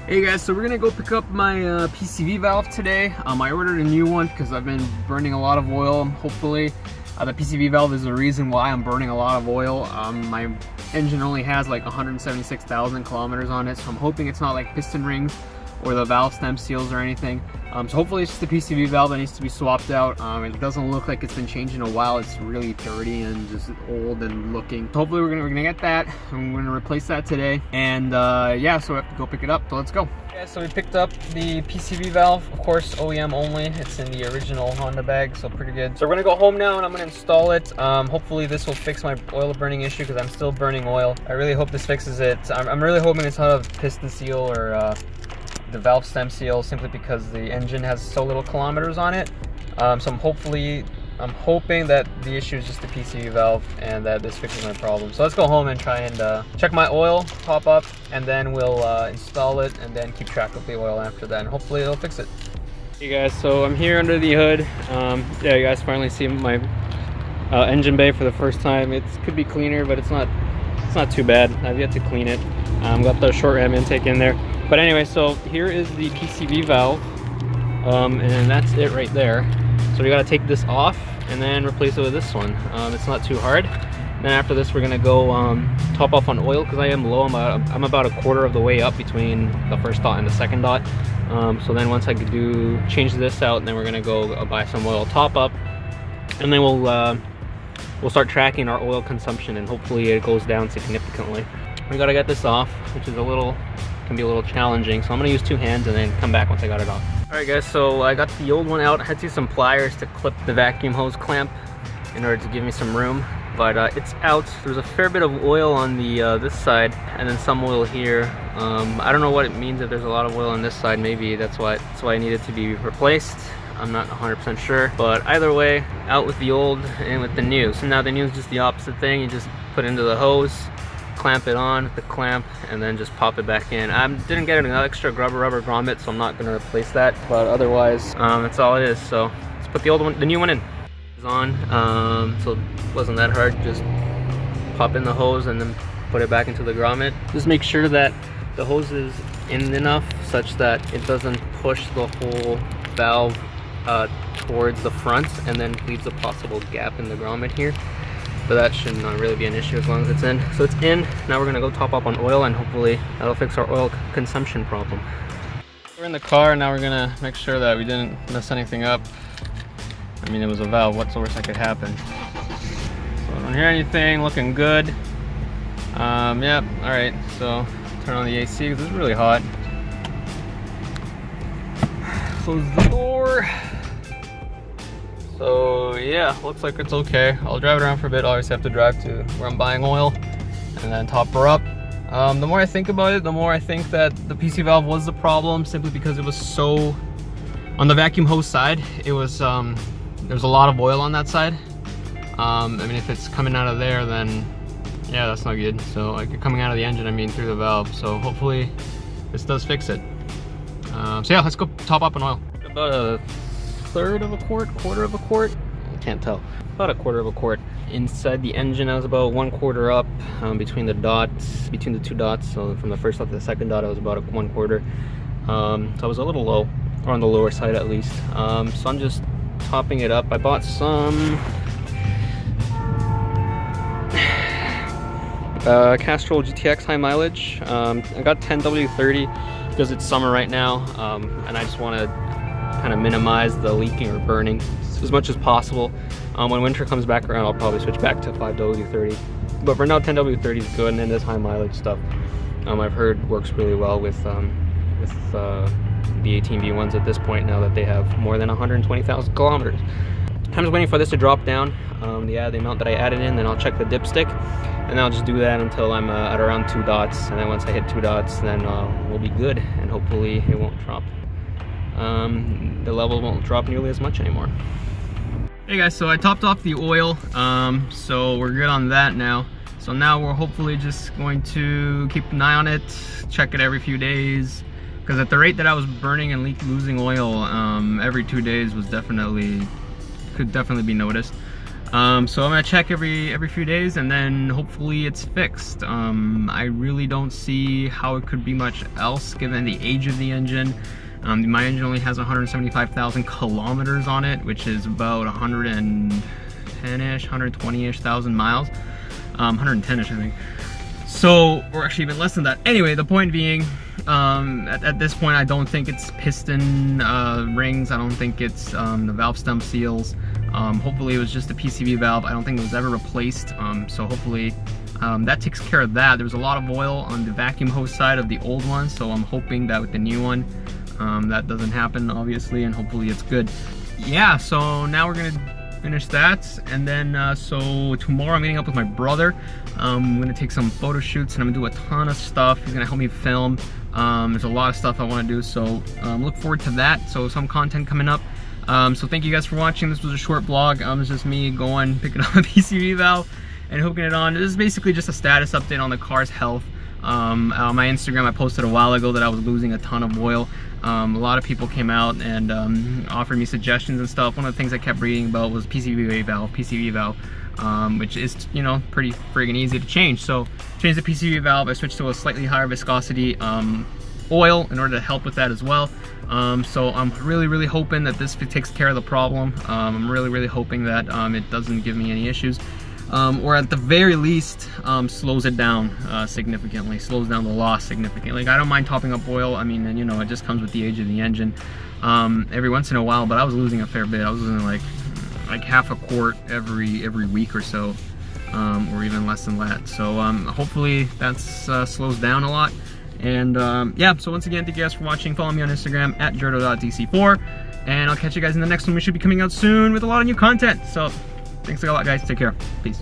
Hey guys, so we're gonna go pick up my PCV valve today. I ordered a new one because I've been burning a lot of oil. Hopefully, the PCV valve is the reason why I'm burning a lot of oil. My engine only has like 176,000 kilometers on it, so I'm hoping it's not like piston rings or the valve stem seals or anything. So hopefully it's just the PCV valve that needs to be swapped out. It doesn't look like it's been changed in a while. It's really dirty and just old and looking. So hopefully we're gonna get that. I'm gonna replace that today. And yeah, so we have to go pick it up. So let's go. Yeah, so we picked up the PCV valve, of course, OEM only. It's in the original Honda bag, so pretty good. So we're gonna go home now and I'm gonna install it. Hopefully this will fix my oil burning issue because I'm still burning oil. I really hope this fixes it. I'm really hoping it's not a piston seal or the valve stem seal, simply because the engine has so little kilometers on it. So I'm hoping that the issue is just the PCV valve and that this fixes my problem. So let's go home and try and check my oil top up, and then we'll install it and then keep track of the oil after that, and hopefully it'll fix it. Hey guys, so I'm here under the hood. Yeah, you guys finally see my engine bay for the first time. It could be cleaner, but it's not too bad. I've yet to clean it. Got the short ram intake in there. But anyway, so here is the PCV valve, and that's it right there. So we gotta take this off and then replace it with this one. It's not too hard. Then after this, we're gonna go top off on oil because I am low. I'm about a quarter of the way up between the first dot and the second dot. So then once I change this out, then we're gonna go buy some oil top up, and then we'll start tracking our oil consumption, and hopefully it goes down significantly. We gotta get this off, which is can be a little challenging, so I'm gonna use two hands and then come back once I got it off. All right guys, so I got the old one out. I had to use some pliers to clip the vacuum hose clamp in order to give me some room, but it's out. There's a fair bit of oil on the this side, and then some oil here. I don't know what it means if there's a lot of oil on this side. Maybe that's why it needed to be replaced. I'm not 100% sure, but either way, out with the old and with the new. So now the new is just the opposite thing. You just put it into the hose, clamp it on with the clamp, and then just pop it back in. I didn't get an extra rubber grommet, so I'm not going to replace that, but otherwise that's all it is. So let's put the new one in. It's on, so it wasn't that hard. Just pop in the hose and then put it back into the grommet. Just make sure that the hose is in enough such that it doesn't push the whole valve towards the front and then leaves a possible gap in the grommet here. But that should not really be an issue as long as it's in. So it's in. Now we're gonna go top up on oil, and hopefully that'll fix our oil consumption problem. We're in the car, and now we're gonna make sure that we didn't mess anything up. I mean, it was a valve. What's the worst that could happen? So I don't hear anything. Looking good. Yep. All right. So turn on the AC because it's really hot. Close the door. So yeah, looks like it's okay. I'll drive it around for a bit. Obviously have to drive to where I'm buying oil and then top her up. The more I think about it, the more I think that the PC valve was the problem, simply because it was so, on the vacuum hose side, it was, there's a lot of oil on that side. I mean, if it's coming out of there, then yeah, that's not good. So like coming out of the engine, I mean through the valve. So hopefully this does fix it. So yeah, let's go top up on oil. About a third of a quart, quarter of a quart, I can't tell, about a quarter of a quart. Inside the engine, I was about 1/4 up between the two dots. So from the first dot to the second dot, I was about 1/4. So I was a little low, or on the lower side at least. So I'm just topping it up. I bought some Castrol GTX high mileage. I got 10W30 because it's summer right now, and I just want to kind of minimize the leaking or burning as much as possible. When winter comes back around, I'll probably switch back to 5W30, but for now 10W30 is good. And then this high mileage stuff, I've heard works really well with the 18V1s at this point, now that they have more than 120,000 kilometers. I'm just waiting for this to drop down, the amount that I added in, then I'll check the dipstick, and I'll just do that until I'm at around 2 dots, and then once I hit 2 dots, then we'll be good, and hopefully it won't drop. The level won't drop nearly as much anymore. Hey guys, so I topped off the oil, so we're good on that now. So now we're hopefully just going to keep an eye on it, check it every few days, because at the rate that I was burning and losing oil every 2 days could definitely be noticed. So I'm gonna check every few days, and then hopefully it's fixed. I really don't see how it could be much else given the age of the engine. My engine only has 175,000 kilometers on it, which is about 110-ish, 120-ish thousand miles. 110-ish, I think. So, or actually even less than that. Anyway, the point being, at this point, I don't think it's piston rings. I don't think it's the valve stem seals. Hopefully it was just a PCV valve. I don't think it was ever replaced. So hopefully that takes care of that. There was a lot of oil on the vacuum hose side of the old one, so I'm hoping that with the new one, that doesn't happen, obviously, and hopefully it's good. Yeah, so now we're gonna finish that, and then so tomorrow I'm meeting up with my brother. I'm gonna take some photo shoots, and I'm gonna do a ton of stuff. He's gonna help me film. There's a lot of stuff I want to do, so look forward to that. So some content coming up. So thank you guys for watching. This was a short vlog. It's just me going, picking up a PCV valve and hooking it on. This is basically just a status update on the car's health. On my Instagram, I posted a while ago that I was losing a ton of oil. A lot of people came out and offered me suggestions and stuff. One of the things I kept reading about was PCV valve, which is, you know, pretty friggin' easy to change. So changed the PCV valve. I switched to a slightly higher viscosity oil in order to help with that as well. So I'm really hoping that this takes care of the problem. I'm really hoping that it doesn't give me any issues. Or at the very least, slows it down significantly, slows down the loss significantly. Like, I don't mind topping up oil. I mean, you know, it just comes with the age of the engine every once in a while, but I was losing a fair bit. I was losing like half a quart every week or so, or even less than that. So hopefully that slows down a lot. And yeah, so once again, thank you guys for watching. Follow me on Instagram at jordo.dc4, and I'll catch you guys in the next one. We should be coming out soon with a lot of new content. So thanks a lot, guys. Take care. Peace.